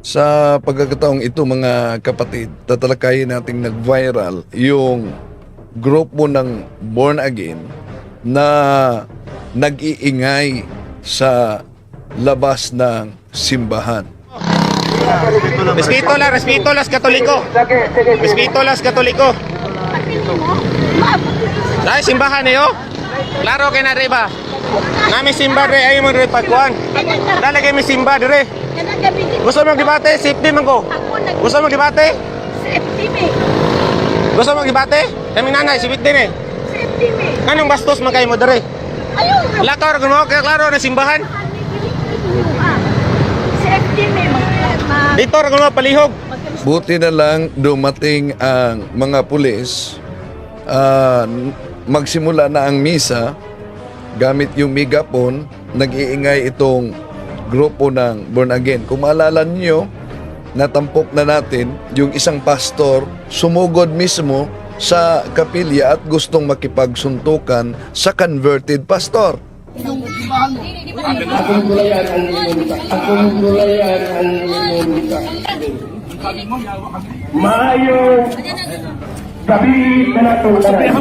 Sa pagkakataong ito mga kapatid, tatalakayin nating nag-viral yung grupo ng Born Again na nag-iingay sa labas ng simbahan. Respeto las Katoliko. Respeto las Katoliko. Dahil simbahan niyo. Klaro kay na riba. Nami simba re ayo mo re pagkuan. Dalagay mi simba dire. Gusto mo debate? Safety man ko. Gusto mo debate? Safety me. Gusto mo debate? Kami nanay sibit din eh. Safety me. Kanong bastos man kayo mo dire? Ayun. Lakar kuno kay klaro na simbahan. Safety me. Dito ra kuno palihog. Buti na lang dumating ang mga pulis, magsimula na ang misa, gamit yung megaphone, nag-iingay itong grupo ng Born Again. Kung maalala niyo, natampok na natin yung isang pastor sumugod mismo sa kapilya at gustong makipagsuntukan sa converted pastor. Akong gulayan ang limunta. Akong gulayan ang limunta. Maayong gabi na natularan.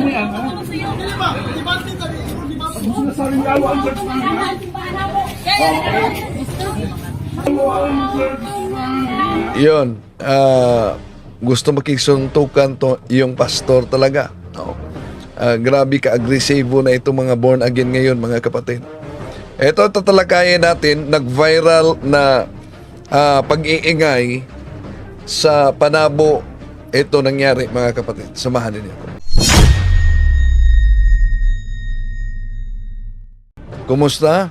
Yun, gusto makiksuntukan to yung pastor talaga. No? Grabe ka-agresibo na itong mga born again ngayon, mga kapatid. Ito, tatalakayin natin, nag-viral na pag-iingay sa Panabo. Ito nangyari, mga kapatid. Samahan ninyo ako. Kumusta?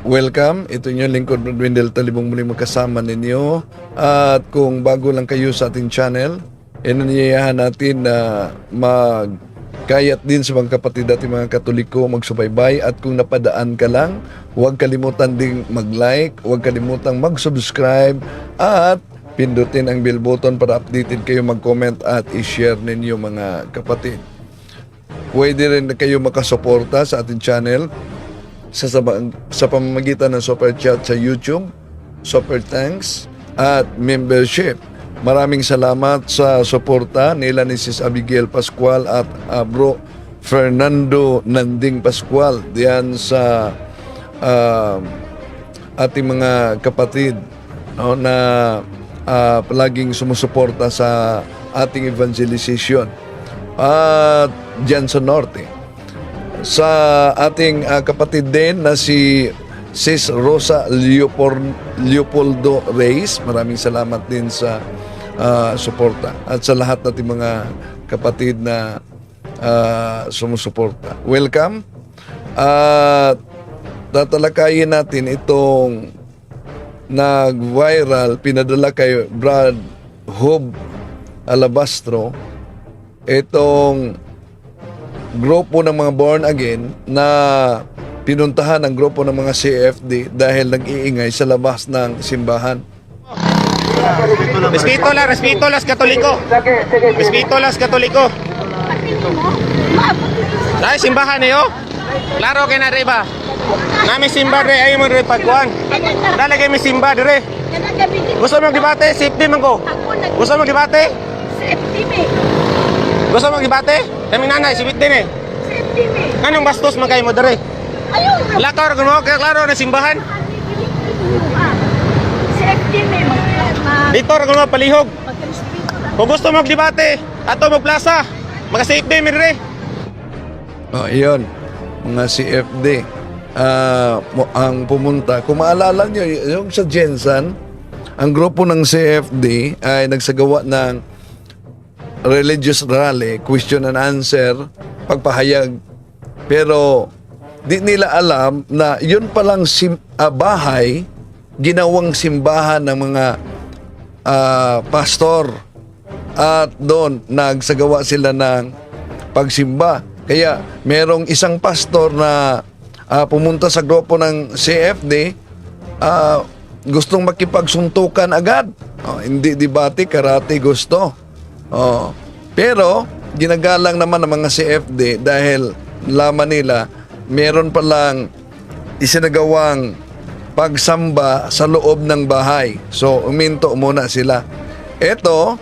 Welcome. Ito yung lingkod ng Wendell Talibong, muli magkasama ninyo. At kung bago lang kayo sa ating channel, inanyayahan natin na magkayat din sa mga kapatid at mga Katoliko, magsubaybay. At kung napadaan ka lang, huwag kalimutan ding mag-like, huwag kalimutan mag-subscribe, at pindutin ang bell button para updated kayo, mag-comment at i-share ninyo, mga kapatid. Pwede rin na kayo makasuporta sa ating channel sa pamamagitan ng super chat sa YouTube, super thanks, at membership. Maraming salamat sa suporta nila ni Sis Abigail Pascual at Bro Fernando Nanding Pascual diyan sa ating mga kapatid, no, na palaging sumusuporta sa ating evangelization at diyan sa Norte. Sa ating kapatid din na si Sis Rosa Leopoldo Reyes, maraming salamat din sa suporta, at sa lahat nating mga kapatid na sumusuporta. Welcome. At tatalakayin natin itong nag-viral, pinadala kay Brad Hob Alabastro, itong grupo ng mga Born Again na pinuntahan ng grupo ng mga CFD dahil nag-iingay sa labas ng simbahan. Respeto las Katoliko. Respeto las Katoliko. Dahil simbahan niyo. Klaro kay na riba. Nami simba re ayo mo re pagkuan. Dalagay mi simba dire. Gusto mo debate? Safety man ko. Gusto mo debate? Safety me. Gusto mo debate? Kami nanay sibit din eh. Safety me. Kanong bastos man kayo mo dire? Ayun. Lakar kuno kay klaro na simbahan. Safety me. Dito ra kuno palihog. Kung gusto mo debate, ato mo plaza. Maka-safety mi dire. Iyon, mga CFD ang pumunta. Kung maalala nyo, yung sa Jensan, ang grupo ng CFD ay nagsagawa ng religious rally, question and answer, pagpahayag. Pero di nila alam na yun palang bahay, ginawang simbahan ng mga pastor. At doon, nagsagawa sila ng pagsimba. Kaya merong isang pastor na pumunta sa grupo ng CFD, gustong makipagsuntukan agad. Hindi debate, karate gusto. Pero ginagalang naman ng mga CFD dahil laman nila meron palang isinagawang pagsamba sa loob ng bahay. So, uminto muna sila. Ito,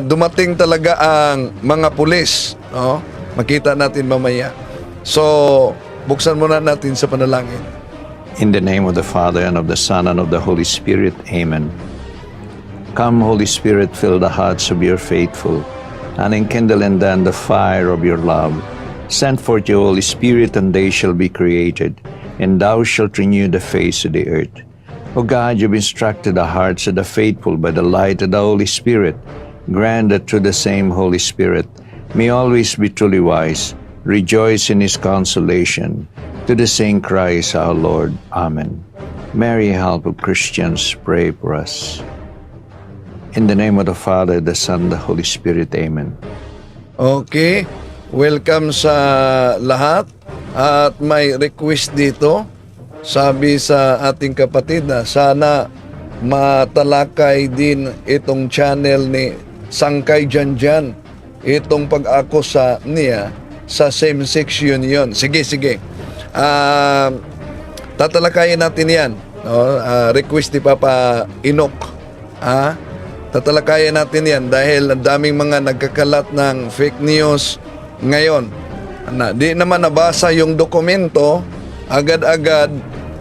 dumating talaga ang mga pulis. No? Makita natin mamaya. So, buksan muna natin sa panalangin. In the name of the Father, and of the Son, and of the Holy Spirit. Amen. Come, Holy Spirit, fill the hearts of your faithful, and enkindle in them the fire of your love. Send forth your Holy Spirit, and they shall be created, and thou shalt renew the face of the earth. O God, you've instructed the hearts of the faithful by the light of the Holy Spirit. Grant that through the same Holy Spirit may always be truly wise, rejoice in his consolation. To the same Christ our Lord. Amen. Mary, help of Christians, pray for us. In the name of the Father, the Son, the Holy Spirit. Amen. Okay, welcome sa lahat. At may request dito. Sabi sa ating kapatid na sana matalakay din itong channel ni Sangkay Janjan, itong pag-akusa niya sa same-sex union. Sige. Tatalakayin natin yan. No? Request ni Papa Inok. Tatalakayin natin yan dahil ang daming mga nagkakalat ng fake news ngayon. Di naman nabasa yung dokumento, agad-agad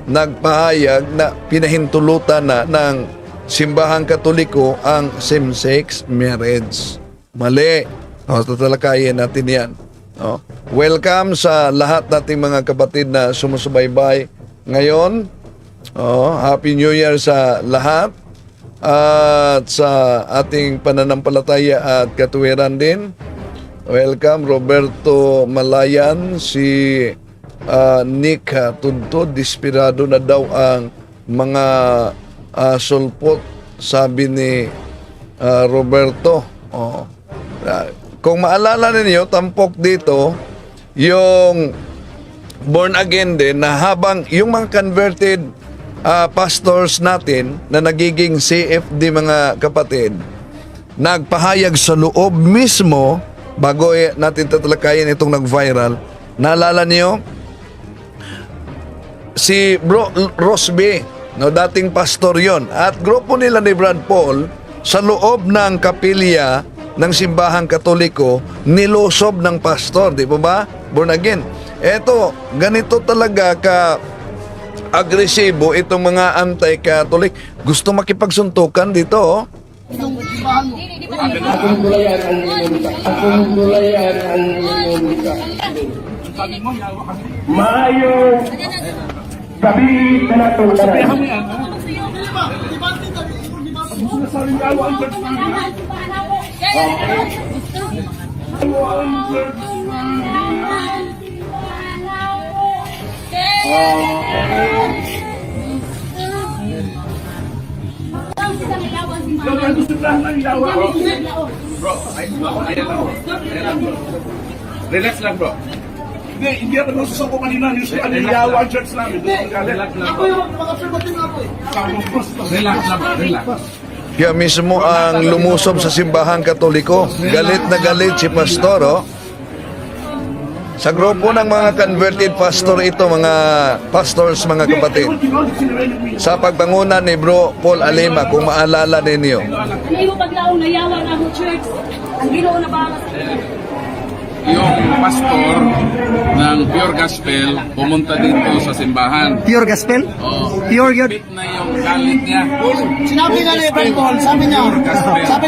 nagpahayag na pinahintulutan na ng simbahang Katoliko ang same-sex marriage. Mali. Tatalakayin natin yan. Welcome sa lahat nating mga kapatid na sumusubaybay ngayon. Happy New Year sa lahat. At sa ating pananampalataya at katuwiran din. Welcome Roberto Malayan, si Nick Tudtod, dispirado na daw ang mga sulpot, sabi ni Roberto. Kung maalala ninyo, tampok dito yung born again din na habang yung mga converted pastors natin na nagiging CFD mga kapatid, nagpahayag sa loob mismo bago natin tatalakayin itong nag-viral. Naalala niyo? Si Bro Rosby, no, dating pastor yon, at grupo nila ni Brad Paul sa loob ng kapilya ng simbahang Katoliko, nilosob ng pastor, di ba ba? Born again. Eto, ganito talaga ka agresibo itong mga anti-Catholic. Gusto makipagsuntukan dito, oh. Akong tulayan ang inyong maayong gabi na natularan. Relax lang, bro. Hindi ako nasusuko kanina. Yung sa Aliyawa Church namin. Relax lang. Ako yung mag-affirmative ako eh. Relax lang, relax. Kaya mismo ang lumusob sa simbahang Katoliko. Galit na galit si pastor, oh. Sa grupo ng mga converted pastor ito, mga pastors, mga kapatid. Sa pagpanguna ni Bro Paul Alema, kung maalala ninyo. Hindi mo paglaong nayawan ang church. Ang Ginoo na ba sa Yung pastor ng Pure Gospel pumunta dito sa simbahan. Pure gospel? Oh, Pure yun. bit na yung galit niya. Sinabi nga ni Brad Paul, sabi ni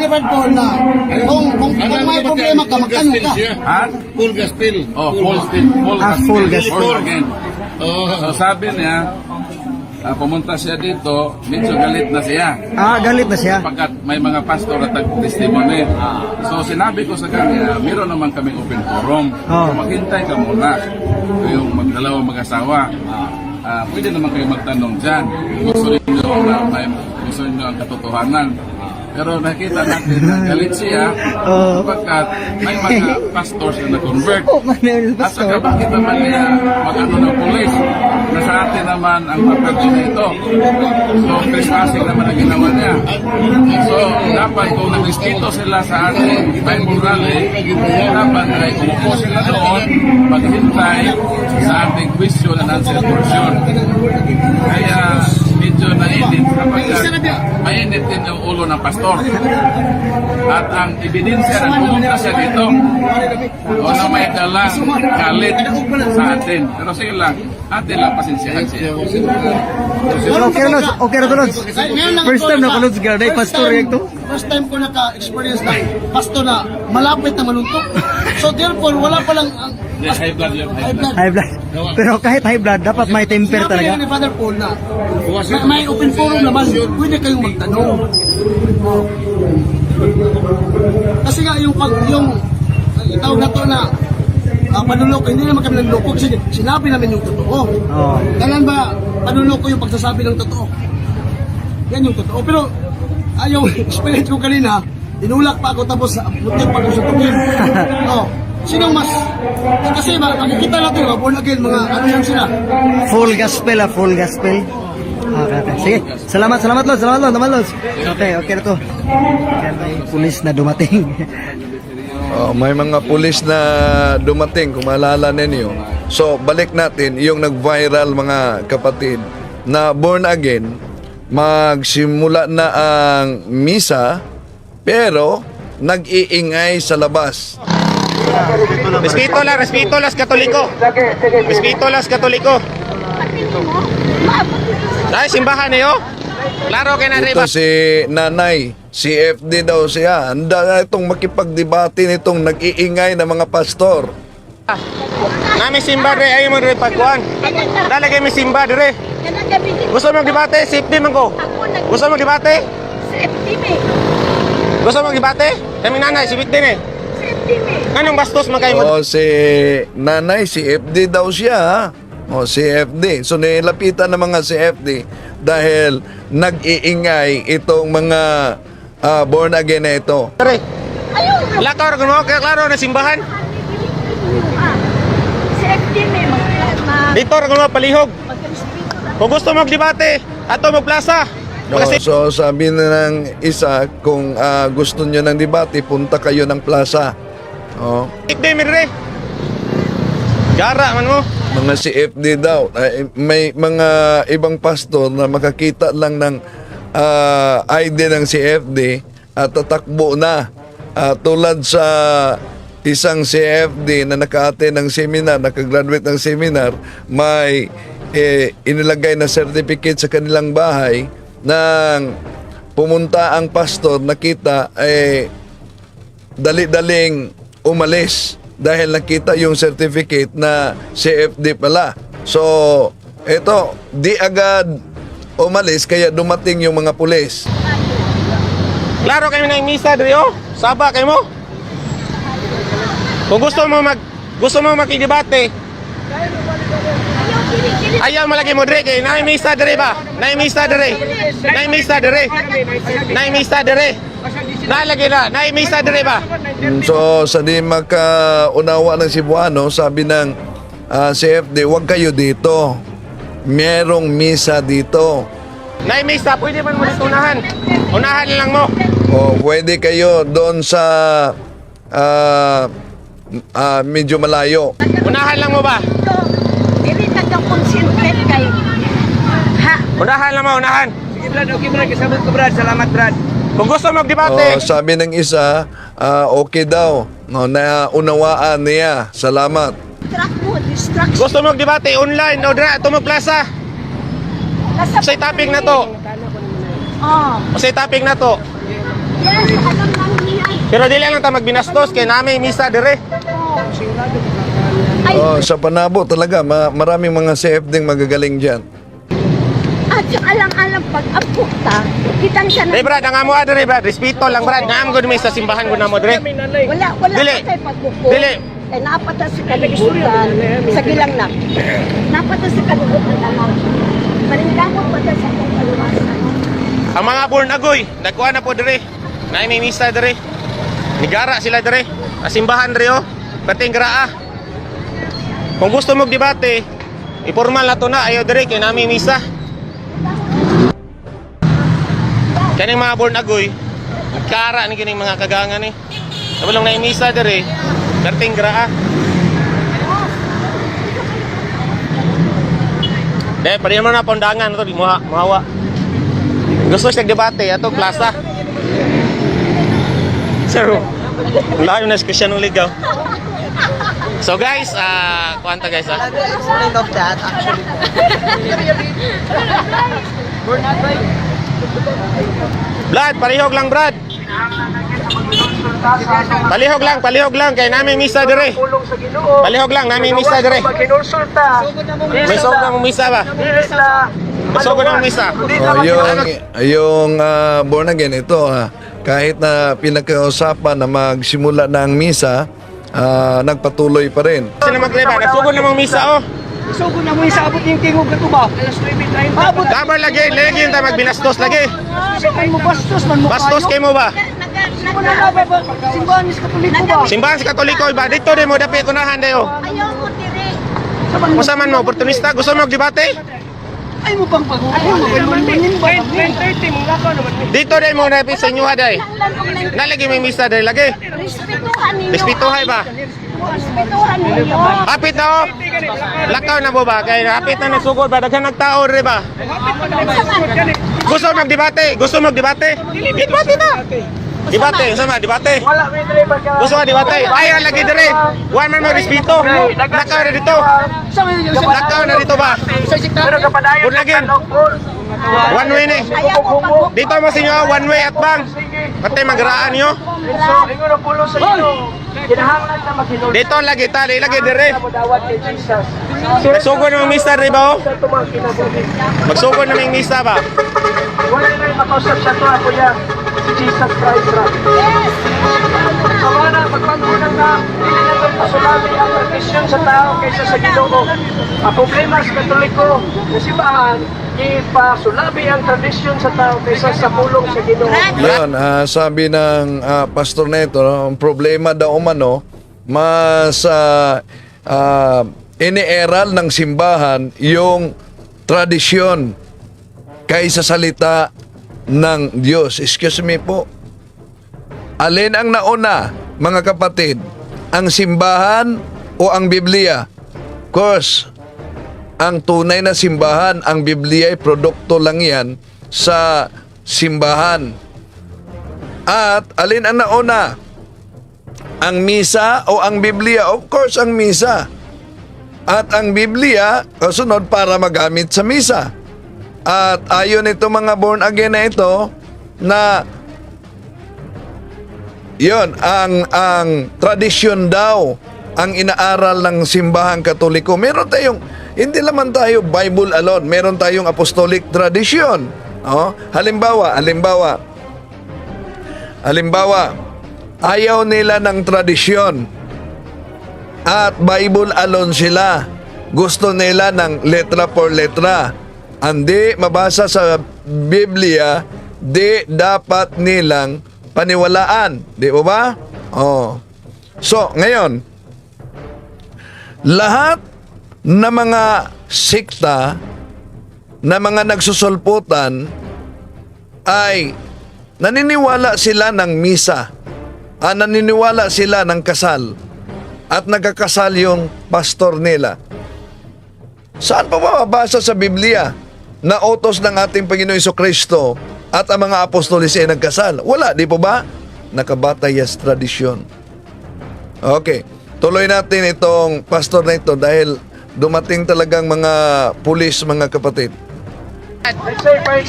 Brad Paul na kung may problema ka, magtanong ka. Ha? Full gospel. Oh, full gospel. Full gospel. Born again. So sabi niya, pumunta siya dito, medyo galit na siya. Galit na siya. Pagkat may mga pastor at testimony. So sinabi ko sa kanya, meron naman kami open forum. So, maghintay ka muna. Yung magdalawang mag-asawa. Pwede naman kayo magtanong dyan. Gusto niyo ang katotohanan. Pero nakita natin na galit siya pagkat may mga pastors na na-convert. At saka bakit naman niya mag-ano ng police? Nasa atin naman ang papel na ito. So, trespassing naman ang ginawa niya. So, dapat kung nag-respeto sila sa ating Bible rally, dapat ay umupo sila doon, maghintay sa ating question and answer portion. Kaya, medyo nainit kapag mainit din yung ulo ng pastor. At ang ebidensya na pumunta siya dito, o na may dalang galit sa atin. Pero sige lang, atin lang pasensyahan siya. Okay na to, Lods. First time na ko, Lods, gano'n, pastor ito. First time ko naka-experience na pastor na malapit na maluntok. So therefore, wala pa lang ang High blood yun. High blood. Pero kahit high blood, dapat may temper sinabi talaga. ni Father Paul na may open forum naman, pwede kayong magtanong. Kasi nga yung tawag na to na panuloko, hindi naman kami nanloko kasi sinabi namin yung totoo. Oo. Kailan ba panuloko yung pagsasabi ng totoo? Yan yung totoo. Pero yung experience ko kanina, inulak pa ako tapos muntik pa ako sa tubig. Oh. Sinong mas? Kasi makikita natin, born again, mga ano yan sila. Full gospel, full gospel. Okay. Sige, salamat, Lods. Naman, Lods. Okay na to. Kaya may pulis na dumating. May mga pulis na dumating, kung maalala ninyo. So, balik natin yung nag-viral, mga kapatid, na born again, magsimula na ang misa, pero nag-iingay sa labas. Respeto las Katoliko. Respeto las Katoliko. Dahil simbahan niyo. Klaro kay na Ito si Nanay, si FD daw siya. Handa na itong makipagdebate nitong nag-iingay na mga pastor. Nami simba dire ayo mo dire pagkuan. Dalagay mi simba dire. Gusto mo debate? Safety man ko. Gusto mo debate? Gusto mo debate? Kami nanay, si din eh. Anong bastos magkay mo? Si Nanay, si FD daw siya. Si FD. So nilapitan ng mga si FD dahil nag-iingay itong mga born again na ito. Dire. Lakar ko mo, klaro na simbahan. Dito ra ko mo palihog. Kung gusto mo debate, ato mo plaza. So sabi na ng isa, kung gusto nyo ng debate, punta kayo ng plaza. Safety mi dire. Gara man mo. Mga CFD daw. May mga ibang pastor na makakita lang ng ID ng CFD at tatakbo na. Tulad sa isang CFD na naka-attend ng seminar, nakagraduate ng seminar, may inilagay na certificate sa kanilang bahay nang pumunta ang pastor, nakita dali-daling umalis dahil nakita yung certificate na CFD pala. So, eto, di agad umalis kaya dumating yung mga pulis. Klaro kayo na misa dire oh. Saba kayo mo. Kung gusto mo makidebate, ayaw malagi mo dire kay nay misa dire ba? Nay misa dire. Nalagi na, nay misa dire ba? So, sa di makaunawa ng Cebuano, sabi ng CFD, huwag kayo dito. Merong misa dito. Nay misa, pwede man mo dito unahan. Unahan lang mo. O pwede kayo doon sa medyo malayo. Unahan lang mo ba? Dili nagka-concentrate kay Unahan lang mo, unahan. Sige, Brad. Okay, Brad. Kasabot ko, Brad. Salamat, Brad. Kung gusto mo debate, Sabi ng isa, okay daw. Na unawaan niya. Salamat. distraction. gusto mo debate online o dra ato mo plaza. Say topic na to. Oh. Say topic na to. Yes, alam lang niya. Pero dili lang ta magbinastos kay nami misa dire. Ay, Sa Panabo talaga, maraming mga CFD magagaling dyan. at yung alang-alang pag-aputa, kitang siya na... Brad, ang amo dire Brad, respeto lang Brad. Ngam gud mi sa simbahan gud na mo dire. Wala Dili. kay pagbuko. Dili. Kay napata sa kaligutan, sa gilang na. Napata sa kaligutan lang. Maringkamot pa sa kong kaluwasan. Ang mga born agoy, nagkuha na po dire. Nay may misa dire. Nigara sila dire. Sa simbahan dire oh. Pating graa. Kung gusto mo debate, Ipormal na to na, ayaw dire, kaya namin misa. Kaning mga born agoy, kara ni kining mga kagangan ni. Sabalong na misa dire, karting graa. Dahil pa rin naman na pondangan ito, di mahawa. Gusto siya debate, ito plaza. Sir, layo na siya nung ligaw. So guys, kuwanta guys of that, actually. Brad, palihog lang Brad. Palihog lang, kaya namin misa dire. Palihog lang, namin misa dire. May sugod ng misa ba? May sugod ng misa. Yung born again ito, kahit na pinagkausapan na magsimula ng misa, nagpatuloy pa rin. Sino magleba? Nagsugod na mong misa oh. Sugo na mo yung sabot yung tingog na ito ba? Alas 9:30. Abot! Dabar lagi yung tayo magbinastos lagi. Ay mo bastos man mo Bastos kay mo ba? Wala na ba ba? Simbahan is katoliko ba? Simbahan si Katoliko ba? Dito din mo dapat unahan dayo. Ayaw mo dire. Kung man mo, oportunista, gusto mo mag-debate? Ay mo pang pag-uulin ba? 10:30 mong lakaw naman. Dito din mo dapat sa inyo haday. Nalagi may misa day lagi. Respetuhan ninyo. Respetuhay ba? Respetuhan ninyo. Hapit na oh. Lakaw na mo ba? Kaya hapit na nagsugod ba? Daghan nagtao rin ba? Gusto mag-debate? Gusto mag-debate? Debate na! Debate, sama, debate. Gusto nga debate. Ay, lagi dire. One man mag-respeto. Lakaw na dito. Lakaw na dito ba? Bunlagin. One way ni. Dito mo sa inyo, one way at bang. Patay magraan nyo. Dito lagi tali, lagi dire. Magsugod na misa rin ba oh? Magsugod na misa ba? Wala na yung makausap siya to ako yan. Si Jesus Christ ra. Sawana, magpagpunang na, hindi na ito pasulami ang tradisyon sa tao kaysa sa Ginoo. Ang problema sa Katoliko, na simbahan, ipasulabi ang tradisyon sa tao kaysa sa pulong sa Ginoo. Yan, sabi ng pastor na ito, no, ang problema daw umano, mas iniiral ng simbahan yung tradisyon kaysa salita ng Diyos. Excuse me po. Alin ang nauna, mga kapatid? Ang simbahan o ang Biblia? Of course, ang tunay na simbahan, ang Biblia ay produkto lang yan sa simbahan. At alin ang nauna? Ang misa o ang Biblia? Of course, ang misa. At ang Biblia, kasunod para magamit sa misa. At ayon ito mga born again na ito, na yon ang tradisyon daw ang inaaral ng simbahang Katoliko. Meron tayong, hindi naman tayo Bible alone, meron tayong apostolic tradition. Oh, halimbawa, ayaw nila ng tradisyon at Bible alone sila. Gusto nila ng letra por letra. Hindi mabasa sa Biblia, di dapat nilang paniwalaan. Di ba? Oh. So, ngayon, lahat na mga sikta na mga nagsusulputan ay naniniwala sila ng misa. Naniniwala sila ng kasal. At nagkakasal yung pastor nila. Saan pa mababasa sa Biblia na utos ng ating Panginoon Jesucristo at ang mga apostolis ay nagkasal? Wala, di po ba? Nakabatay sa tradisyon. Okay, tuloy natin itong pastor na ito dahil dumating talagang mga pulis, mga kapatid.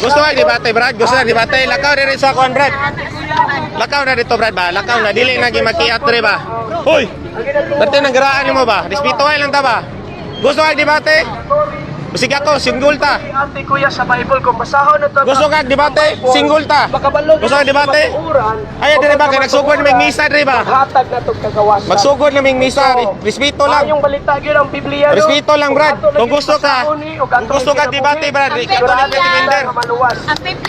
Gusto nga debate, Brad? Gusto nga debate? Lakaw na rin sa akuan, Brad. Lakaw na dito, Brad ba? Lakaw na. Dili na gimakiat rin ba? Uy! Ba't yung nagraan mo ba? Respetohay lang ta ba? Gusto nga debate? Bisig ako, single ta. Ante kuya sa Bible kung basahon na to. Gusto ka debate? Single ta. Gusto ka debate? Ay, dire ba? Kaya nagsugod na may misa, dire ba? Hatag na itong kagawasan. Magsugod na may misa. Respeto lang. Yung balita yun ang Biblia. Respeto lang, Brad. Kung gusto ka debate, Brad. Catholic defender.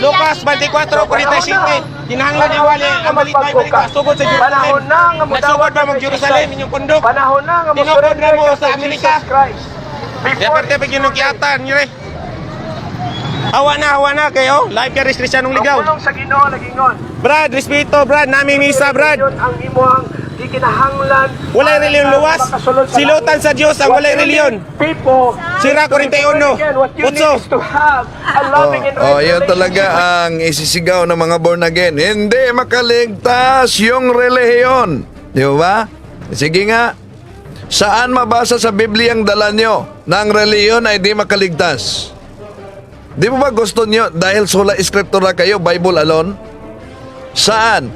Lucas 24:47. Kinahanglan ni Wali ang balita ay sugod sa Jerusalem. Nagsugod ba mag Jerusalem inyong kondok? Panahon na nga Tinukod na mo sa Amerika. before Dapat yun yung kiatan, yun eh. Hawa na kayo. Live ka restriction ng ligaw. ang pulong sa Ginoo nagingon. Brad, respeto, Brad. Nami misa, Brad. Yun ang imuhang di kinahanglan. Walay reliyon luwas. Silutan sa Diyos ang walay reliyon. People, Sira 41. what you need Utso. is to have a loving and Yan talaga ang isisigaw ng mga born again. Hindi makaligtas yung relihiyon. Di ba? Sige nga. Saan mabasa sa Biblia ang dala nyo na ang relihiyon ay di makaligtas? Di mo ba gusto nyo dahil sola escritura kayo, Bible alone? Saan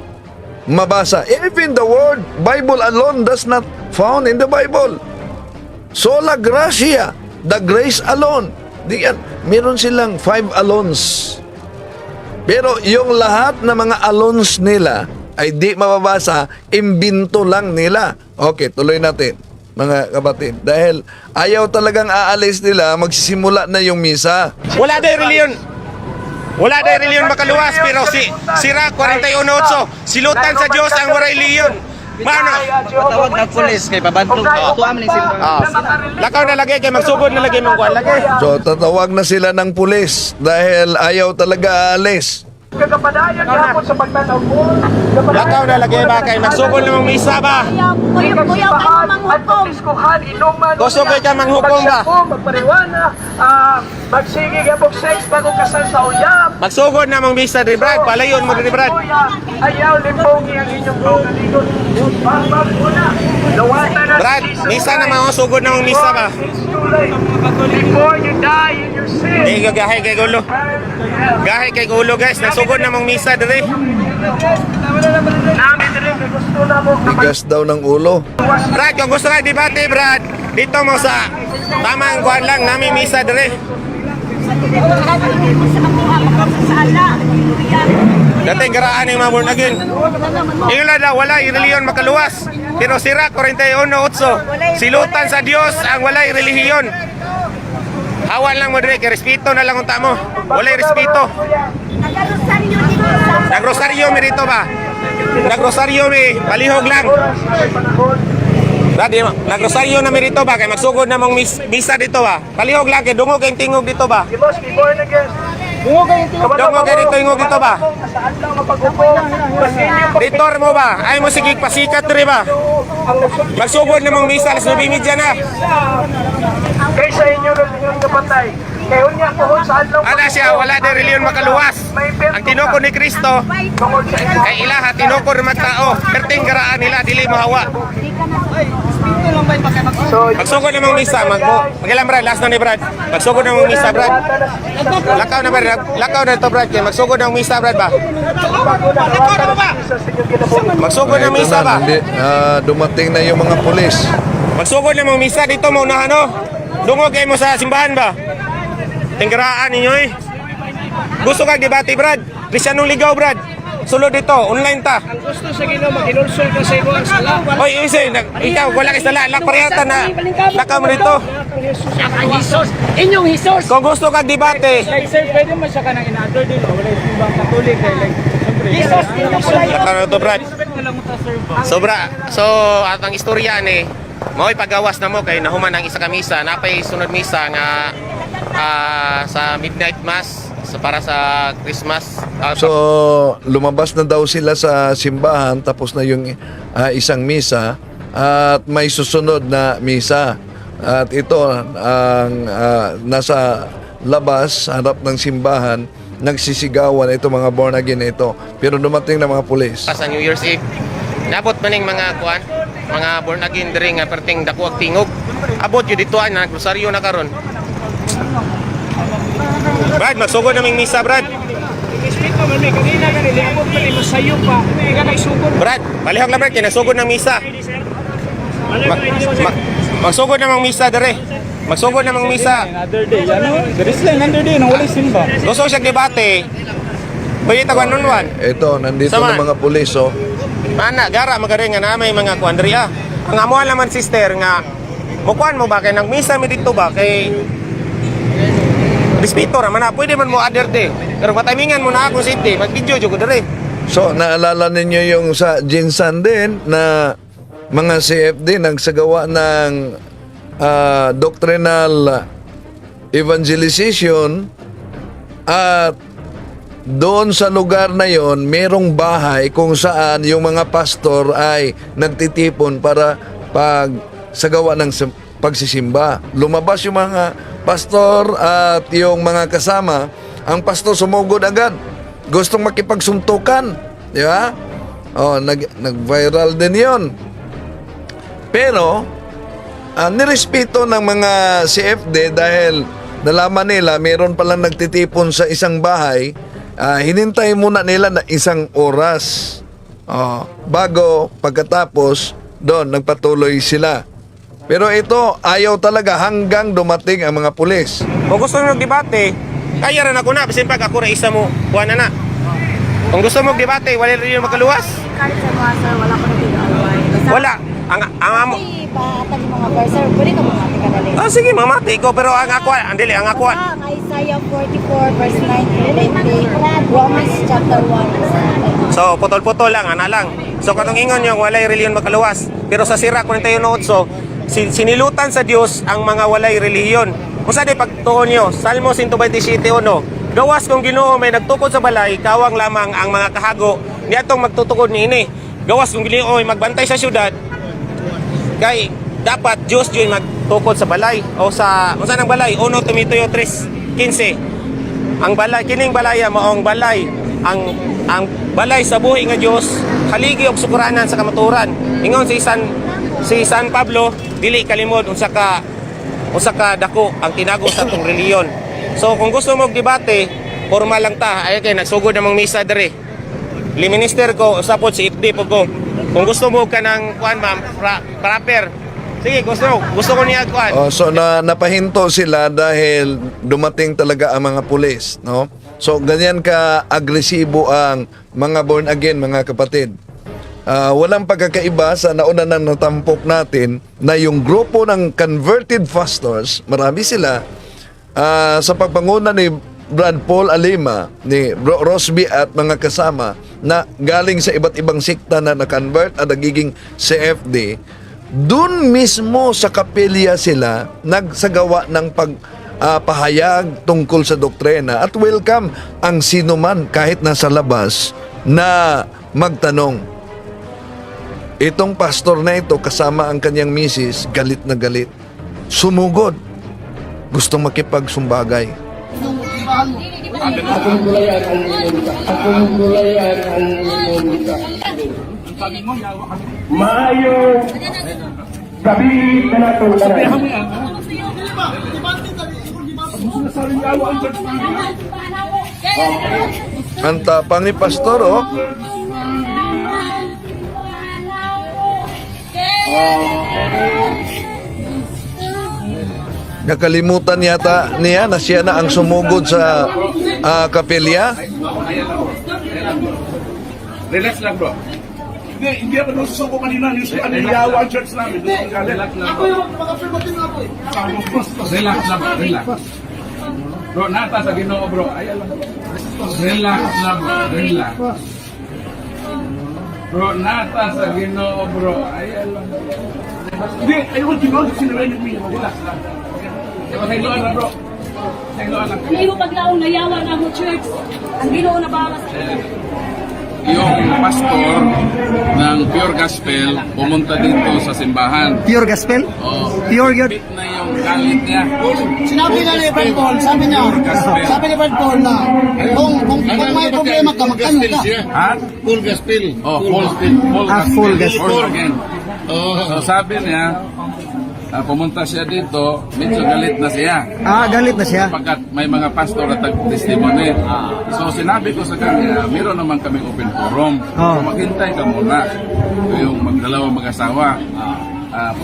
mabasa? Even the word Bible alone does not found in the Bible. Sola gracia, the grace alone. Di yan, meron silang 5 alones. Pero yung lahat na mga alones nila ay di mababasa, imbinto lang nila. Okay, tuloy natin, mga kapatid. Dahil ayaw talagang aalis nila, magsisimula na yung misa. Wala day reliyon. Wala day reliyon makaluwas. Pero sira 41.8. Silutan sa Diyos ang walay reliyon. Mano? Patawag na pulis kay pabantog. Tuwa man simbahan. Lakaw na lagay kay magsugod na lagay mong kuwan lagay. So tatawag na sila ng pulis dahil ayaw talaga aalis. kagapadayan yapon sa pagtanaw mo. Lakaw na lagay ba kay magsugod na mong misa ba? Kuyaw kayo manghukom. Diskuhan, inuman. Gusto kayo ka manghukom ba? Magpariwana, magsigig yapong sex bago kasal sa uyab. Magsugod na mong misa, Dre Brad. Palayon mo, Dre Brad. Ayaw limpogi ang inyong kaugalingon. Babab mo na. Nawatan na Brad, misa na mga sugod na mong misa ba? It's too late. Before you die in your sin. Di gahay kay gulo. Gahay kay gulo guys. Nasugod na mong misa, Dre. Namin rin gusto na mo Bigas daw ng ulo. Brad, kung gusto ka debate, Brad, dito mo sa tamang kuhan lang, namin misa, Dre. Dati garaan yung mga born again. Yung daw, wala, reliyon makaluwas. Pero sira 41.8. Silutan sa Diyos ang walay relihiyon. Hawan lang mo, Dre, kay respeto na lang unta mo. Walay respeto. Nagrosaryo mi dito ba? Nagrosaryo mi, palihog lang. Brad, nagrosaryo na mi dito ba? Kay magsugod na mong misa dito ba? Palihog lang, kay dungog kayong tingog dito ba? You must be born again. Dungog kayo dito, ingog dito ba? Saan lang mapag-upo? Ditor mo ba? Ay mo sige pasikat rin ba? Magsugod na mong misa, alas 9:30 na. Kaysa inyo ng kapatay. Kaya niya pohon sa adlaw. Ana siya, wala na reliyon makaluwas. Ang tinoko ni Kristo, Tungod sa inyo. kay ilaha, tinoko ng mga tao. Perting garaan nila, dili mo hawa. So, Magsugod na mong misa, magilang Brad, last na ni Brad. Magsugod na mong misa, Brad. Lakaw na Brad, lakaw na ito Brad. Kaya magsugod na mong misa, Brad ba? Magsugod na misa ba? Dumating na yung mga pulis. Magsugod na mong misa, dito mo na ano? Dungog kayo mo sa simbahan ba? Tinggaraan ninyo eh. Gusto kang debate, Brad? Kristiyanong ligaw, Brad. Sulod dito, online ta. ang gusto sa Ginoo maginulsol ka sa imo ang sala. Oy, ikaw, wala kayo sala. Lakpariyata na. Lakaw mo dito. Ang Hesus, inyong Hesus. Kung gusto kang debate, Like sir, pwede mo siya ka ng in-other din. Wala yung simbang katolik. Like, Hesus, lakaw na ito, Brad. So, atang istorya ni, mao'y pagawas na mo kay nahuman ang isa ka misa. Napay sunod misa nga sa midnight mass para sa Christmas. So, lumabas na daw sila sa simbahan tapos na yung isang misa at may susunod na misa. At ito ang nasa labas, harap ng simbahan, nagsisigawan ito mga born again ito. Pero dumating na mga pulis. Sa New Year's Eve, nabot maning mga kuan, mga born again diri nga perting dako ag tingog. Abot yun dito na grocery na karon. Brad, magsugod naming misa, Brad. Respeto man may kanina ganili abot man imo sayo pa. May ganay sugod. Brad, palihog lang, Brad, kaya nagsugod ng misa. Magsugod namang misa dere. Magsugod namang misa. Another day, ano? There is lang another day nang wala simba. Gusto siya debate. Pwede taguan nunwan. Ito, nandito Sama. na mga pulis. Oh. Mana, gara magaring nga na may mga kuandria. Ang amuan naman sister nga mukuan mo ba kay nagmisa mi dito ba kay respeto ra man na pwede man mo other day. Pero patamingan mo na ako city, mag-video jud ko dere. So, naalala ninyo yung sa Jinsan din na mga CFD nagsagawa ng doctrinal evangelization, at doon sa lugar na yon merong bahay kung saan yung mga pastor ay nagtitipon para pagsagawa ng pagsisimba. Lumabas yung mga pastor at yung mga kasama. Ang pastor sumugod agad. Gustong makipagsuntukan. Di ba? Nag-viral din yon. Pero, nirespeto ng mga CFD dahil nalaman nila meron palang nagtitipon sa isang bahay. Hinintay muna nila na 1 oras bago pagkatapos doon nagpatuloy sila. Pero ito ayaw talaga hanggang dumating ang mga pulis. Kung gusto mo debate, kaya rin ako na, bisin pag ako na isa mo, buwan na. Kung gusto mo debate, wala rin yung makaluwas. Kahit sa mga sir, wala ko nag-alaway. Wala. Ang amo. Hindi ba ata yung mga verse, sir, pwede ka mamati ka dali. Sige, mamati ko, pero ang ako, andili, ang ako. Ang Isaiah 44 verse 9-20, Romans chapter 1. So, putol-putol lang, ana lang. So, katong ingon yung walay reliyon makaluwas. Pero sa sira 48, sinilutan sa Dios ang mga walay reliyon. Kung sa di pagtuon nyo, Salmo 127:1, gawas kong Ginoo may nagtukod sa balay, kawang lamang ang mga kahago, niatong magtutukod niini. Gawas kong Ginoo may magbantay sa syudad, kay dapat Diyos yun magtukod sa balay o sa saan ang balay. 1 Timoteo 3:15. Ang balay kining balaya maong balay ang balay sa buhi nga Dios, haligi og sukuranan sa kamaturan. Ingon si San Pablo, dili kalimod unsa ka dako ang tinago sa atong reliyon. So kung gusto mo debate, formal lang ta. Ay kay nagsugod namang misa dere. Liminister ko usapod si FD po ko. Kung gusto mo ka ng kuan ma'am, proper. Sige, gusto ko niya kuan. So napahinto sila dahil dumating talaga ang mga pulis, no? So ganyan ka agresibo ang mga born again, mga kapatid. Walang pagkakaiba sa nauna nang natampok natin na yung grupo ng converted pastors, marami sila, sa pagpanguna ni Brad Paul Alima, ni Rosby at mga kasama na galing sa iba't ibang sikta na na-convert at nagiging CFD, dun mismo sa kapilya sila nagsagawa ng pahayag tungkol sa doktrina at welcome ang sinuman kahit nasa labas na magtanong. Itong pastor na ito kasama ang kanyang misis, galit na galit. Sumugod. Gustong makipagsumbagay. Akong gulayan ang imunta. Akong gulayan ang imunta. Maayong gabi na natong lahat. Ang tapang ni pastor, oh. Nakalimutan yata niya na siya na ang sumugod sa kapilya. Relax lang bro. Hindi ako nasusuko kanina. Yung yawa ang church namin. Relax lang bro. Relax lang bro. Relax. Bro, nata sa Ginoo bro. Ayan lang. Relax lang bro. Relax. Bro, nata sa Ginoo bro. Ayan lang. Hindi, ayun Ginoo. Sinarayin mo yun. Relax lang. Sayloan lang bro. Sayloan lang. Hindi mo paglaong nayawa na mo church. Ang Ginoo na bahala sa Yung pastor ng Pure Gospel pumunta dito sa simbahan. Pure gospel? Oh, Pure yun. bit na yung galit niya. Sinabi na ni Brad Paul, sabi ni Brad Paul na kung may problema ka, magtanong ka. Ha? Full gospel. Oh, full gospel. Full gospel. Born again. So sabi niya, pumunta siya dito, medyo galit na siya. Galit na siya. Pagkat may mga pastor na tag-testimony. So sinabi ko sa kanya, meron naman kaming open forum. So maghintay ka muna. Yung magdalawang mag-asawa.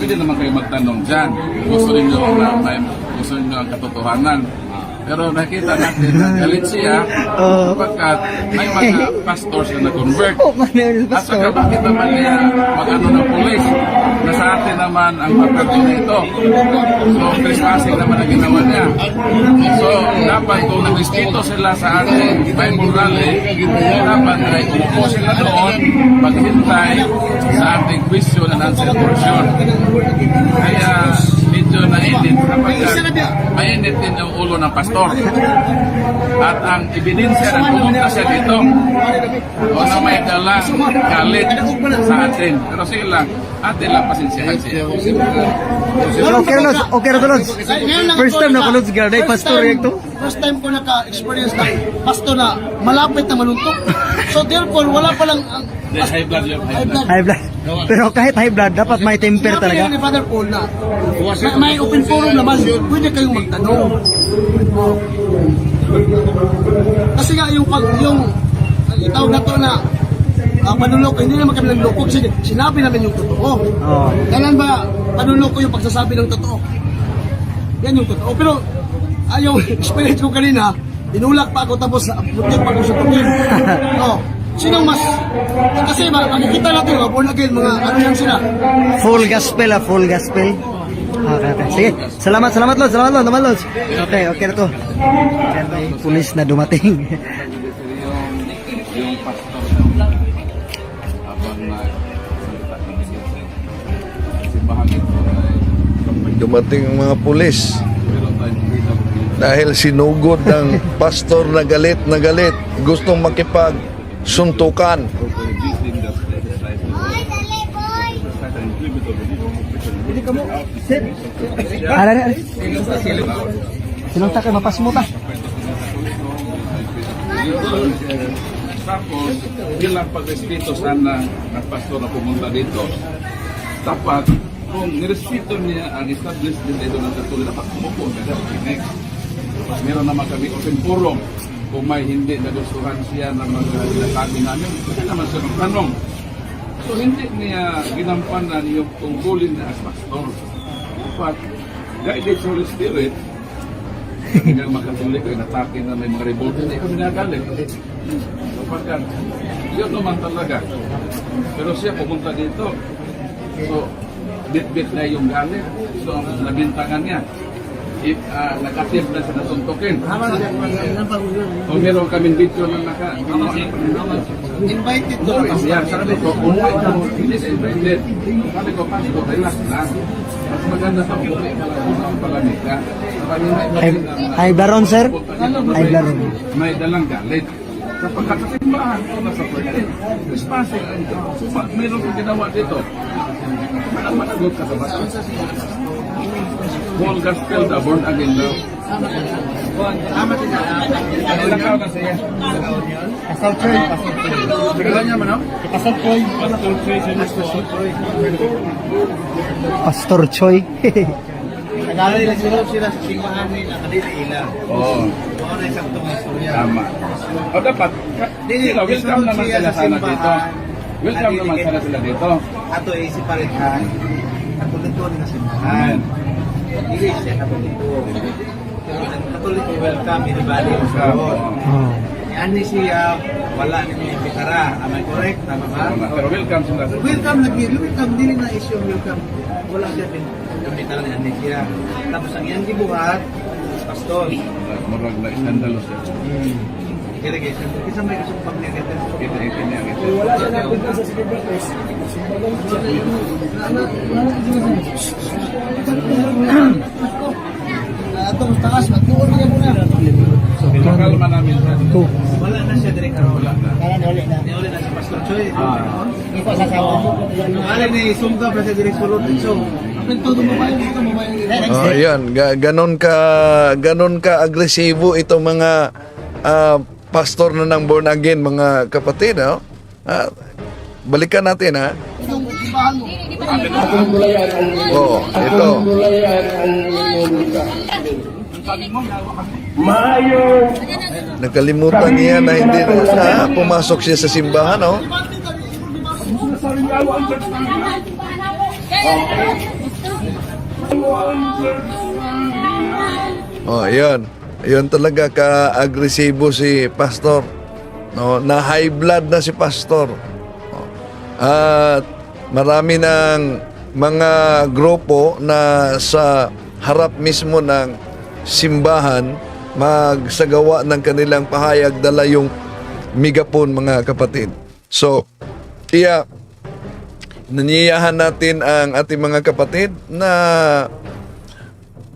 Pwede naman kayo magtanong dyan. Gusto ninyo ang katotohanan. Pero nakita natin na galit siya pagkat may mga pastors na na-convert. At saka bakit naman niya mag-ano ng pulis na sa atin naman ang papel nito. So, trespassing naman ang ginawa niya. So, dapat kung nag-respeto sila sa ating Bible rally, dapat ay umupo sila doon maghintay sa ating question and answer portion. Kaya, medyo nainit kapag mainit din yung ulo ng pastor. At ang ebidensya na pumunta siya dito, o na may dalang galit sa atin. Pero sige lang, atin lang pasensyahan siya. Okay na to, Lods. First time na ko, Lods, garday, pastor, ito. First time ko naka-experience na pastor na malapit na maluntok. So therefore, wala palang High blood yun, high blood. High blood. Pero kahit high blood, dapat may temper Sinabi talaga. ni Father Paul na may open forum naman, pwede kayong magtanong. Kasi nga yung itawag na to na panuloko, hindi naman kami nagluloko. Sige, sinabi namin yung totoo. Oh. Kailan ba panuloko yung pagsasabi ng totoo? Yan yung totoo. Pero yung experience ko kanina, inulak pa ako tapos putik pa ako sa tukin. Oh. Sinong mas? Kasi makikita natin, born again, mga ano yan sila. Full gospel, full gospel. Okay. Sige, salamat, Lods, naman, Lods. Okay na to. Kaya may pulis na dumating. Yung pastor na habang nagsalita ng simbahan ito ay Dumating ang mga pulis meron tayong freedom dahil sinugod ng pastor na galit, gustong makipagsuntukan. Ara. Sinong takay mapas mo ta? Tapos, bilang pag-respeto sana ng pastor na pumunta dito, dapat kung nirespeto niya ang established din dito ng katuloy na pagkumupo sa Phoenix. Meron naman kami open forum. Kung may hindi nagustuhan siya ng mga sinasabi namin, kasi naman siya magtanong. So hindi niya ginampanan yung tungkulin niya as pastor. Dapat, guided sa Holy Spirit, hindi nga makatuloy ko, inatake na may mga revolt, hindi kami nagalit. Kapag yun naman talaga. Pero siya pumunta dito, so bit-bit na yung galit. So ang nabintangan niya, if nakatip na siya nasuntukin. O meron kaming video na Invited to. yeah, sabi ko, umuwi ka mo, hindi siya invited. Sabi ko, pastor, relax lang. Mas maganda sa umuwi ka lang, kung palamig ka. Ay baron, sir? Ay baron. May dalang galit. Kapag kakasimbahan ko na sa pwede, trespassing, mayroon kong ginawa dito. Managot ka sa bata. Full gospel na, born again daw. Ilakaw na siya. Pastor Choy. Tagalan niya man, no? Pastor Choy. Nagalit sila sa simbahan nila, kanila. Oo. Ano yung saktong istorya? Tama. O dapat, sila, welcome naman sila sana dito. Welcome naman sana sila dito. Ato ay si Parehan, katoliko na simbahan. Hindi siya katoliko. Katoliko welcome, everybody. Oh. Yan ni siya, wala ni mga pitara. Am I correct? Tama ba? Pero welcome sila. Welcome lagi. Welcome, dili na issue welcome. Wala siya pitara ni Andy siya. Tapos ang iyang gibuhat, pastor. Murag na iskandalo siya. Kaya guys, kasi may kasumpag niya kita. Kita niya. Wala siya napunta sa Sibibes. Atong takas, matuon niya muna. Kalma namin siya. Wala na siya direct karon. Wala na. Niuli na si Pastor Choy. Hindi ko sasawa. Wala ni sumga pa siya direct sulod. So, apin todo mo ba dito mo ba? Oh, yan, ganon ka agresibo itong mga pastor na ng born again, mga kapatid, no? Balikan natin, ha? Yung ibahan mo. Oo, ito. Nakalimutan niya na hindi na pumasok siya sa simbahan, no? Oh, yun. Yun talaga ka-agresibo si pastor. No, na high blood na si pastor. At marami ng mga grupo na sa harap mismo ng simbahan magsagawa ng kanilang pahayag, dala yung megapon, mga kapatid. So, naniyahan natin ang ating mga kapatid na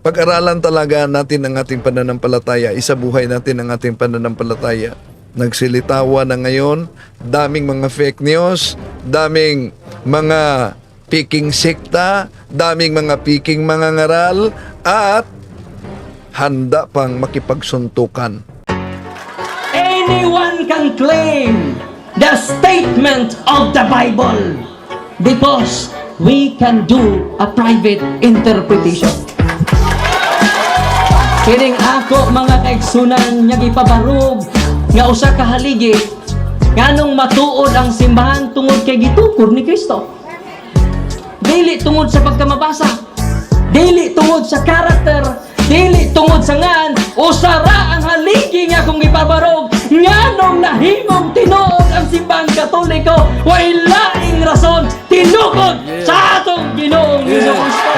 pag-aralan talaga natin ang ating pananampalataya, isabuhay natin ang ating pananampalataya. Nagsilitawan na ngayon, daming mga fake news, daming mga piking sekta, daming mga piking mga ngaral, at handa pang makipagsuntukan. Anyone can claim the statement of the Bible because we can do a private interpretation. Kining ako mga kaigsunan nga gipabarog nga usa ka haligi nganong matuod ang simbahan tungod kay gitukod ni Kristo. Dili tungod sa pagkamabasa, dili tungod sa karakter, dili tungod sa ngan, usara ang haligi nga kung ipabarog nganong nahimong tinuod ang simbahang Katoliko, way laing rason tinukod sa atong Ginoong Hesus Kristo.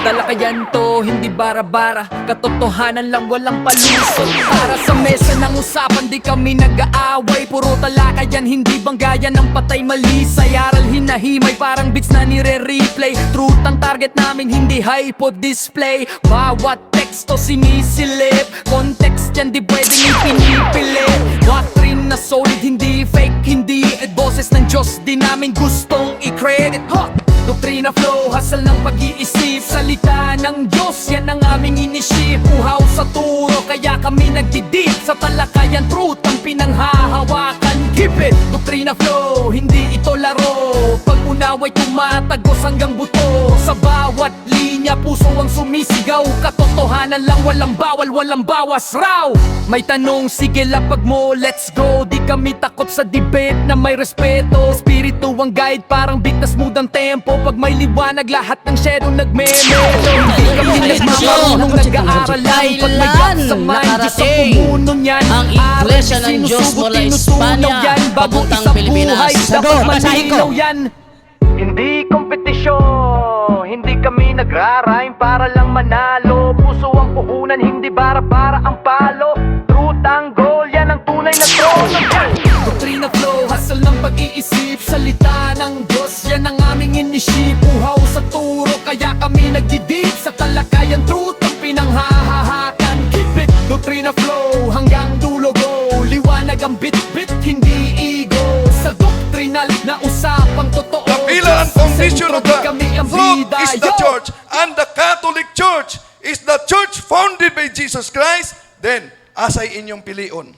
Talakayan to, hindi bara-bara, katotohanan lang, walang palusot. Para sa mesa ng usapan, di kami nag-aaway. Puro talakayan, hindi banggayan ng patay malisay. Aral hinahimay, parang beats na nire-replay. Truth ang target namin, hindi hypo display. Bawat teksto sinisilip, context yan di pwedeng ipinipilit. Doctrine na solid, hindi fake, hindi at boses ng Diyos, di namin gustong i-credit. Doktrina flow, hasal ng pag-iisip, salita ng Diyos, yan ang aming inisip. Uhaw sa turo, kaya kami nagdidip sa talakayan, truth ang pinanghahawakan. Keep it! Doktrina flow, hindi ito laro. Pag unaway tumatagos hanggang buto. Sa bawat linya, puso ang sumisigaw. Katotohanan lang, walang bawal, walang bawas raw. May tanong, sige lapag mo, let's go. Di kami takot sa debate na may respeto. Espiritu ang guide, parang beat na smooth ang tempo. Pag may liwanag, lahat ng shadow nagme-melo. Hindi kami nagmamarunong nag-aaral lang. Pag may gap sa mind, Diyos ang pumuno niyan. Ang Iglesia ng Diyos mula Espanya, papuntang Pilipinas. Dapat malinaw yan. Hindi kompetisyon, hindi kami nagrarime para lang manalo. Puso ang puhunan, hindi bara-bara ang palo. Truth ang goal, yan ang tunay na trono. Doktrina flow, hasal ng pag-iisip, salita ng Diyos, yan ang aming inisip. Uhaw sa turo, kaya kami nagdidip sa talakayan, truth ang pinanghahahakan. Keep it, doktrina flow, hanggang dulo go. Liwanag ang bit-bit, hindi ego. Sa doktrinal na usapang totoo. The pillar and foundation of the truth is the Yo! church, and the Catholic Church is the church founded by Jesus Christ. Then, asay inyong pilion.